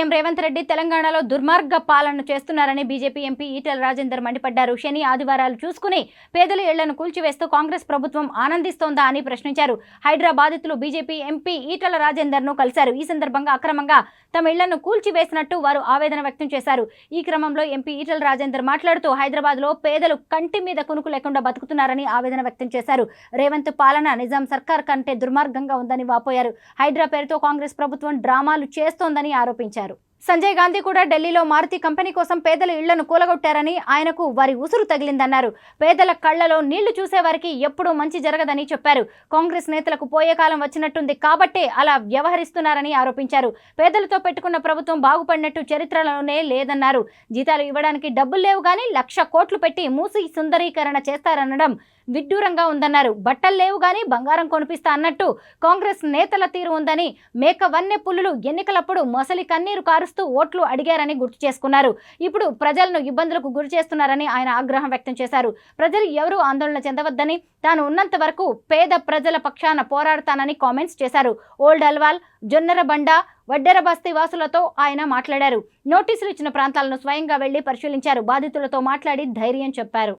CM Revanth Reddy తెలంగాణలో దుర్మార్గ పాలన చేస్తున్నారని బీజేపీ ఎంపీ ఈటెల రాజేందర్ మండిపడ్డారు. శని ఆదివారాలు చూసుకుని పేదల ఇళ్లను కూల్చివేస్తూ కాంగ్రెస్ ప్రభుత్వం ఆనందిస్తోందా అని ప్రశ్నించారు. హైదరాబాద్లో బీజేపీ ఎంపీ ఈటెల రాజేందర్ ను కలిశారు. ఈ సందర్భంగా అక్రమంగా తమ ఇళ్లను కూల్చివేసినట్టు వారు ఆవేదన వ్యక్తం చేశారు. ఈ క్రమంలో ఎంపీ ఈటెల రాజేందర్ మాట్లాడుతూ హైదరాబాద్లో పేదలు కంటి మీద కునుకు లేకుండా బతుకుతున్నారని ఆవేదన వ్యక్తం చేశారు. రేవంత్ పాలన నిజాం సర్కార్ కంటే దుర్మార్గంగా ఉందని వాపోయారు. హైడ్రా పేరుతో కాంగ్రెస్ ప్రభుత్వం డ్రామాలు చేస్తోందని ఆరోపించారు. సంజయ్ గాంధీ కూడా ఢిల్లీలో మారుతి కంపెనీ కోసం పేదల ఇళ్లను కూలగొట్టారని, ఆయనకు వారి ఉసురు తగిలిందన్నారు. పేదల కళ్లలో నీళ్లు చూసేవారికి ఎప్పుడూ మంచి జరగదని చెప్పారు. కాంగ్రెస్ నేతలకు పోయే కాలం వచ్చినట్టుంది కాబట్టే అలా వ్యవహరిస్తున్నారని ఆరోపించారు. పేదలతో పెట్టుకున్న ప్రభుత్వం బాగుపడినట్టు చరిత్రలోనే లేదన్నారు. జీతాలు ఇవ్వడానికి డబ్బులు లేవు గానీ 1,00,000 కోట్లు పెట్టి మూసి సుందరీకరణ చేస్తారనడం విడ్డూరంగా ఉందన్నారు. బట్టలు లేవు గానీ బంగారం కొనిపిస్తా అన్నట్టు కాంగ్రెస్ నేతల తీరు ఉందని, మేక వన్నె పుల్లులు ఎన్నికలప్పుడు మొసలి కన్నీరు కారుస్తూ ఓట్లు అడిగారని గుర్తు చేసుకున్నారు. ఇప్పుడు ప్రజలను ఇబ్బందులకు గురి చేస్తున్నారని ఆయన ఆగ్రహం వ్యక్తం చేశారు. ప్రజలు ఎవరూ ఆందోళన చెందవద్దని, తాను ఉన్నంత వరకు పేద ప్రజల పక్షాన పోరాడతానని కామెంట్స్ చేశారు. ఓల్డ్ అల్వాల్, జొన్నరబండ, వడ్డెర బస్తీ వాసులతో ఆయన మాట్లాడారు. నోటీసులు ఇచ్చిన ప్రాంతాలను స్వయంగా వెళ్లి పరిశీలించారు. బాధితులతో మాట్లాడి ధైర్యం చెప్పారు.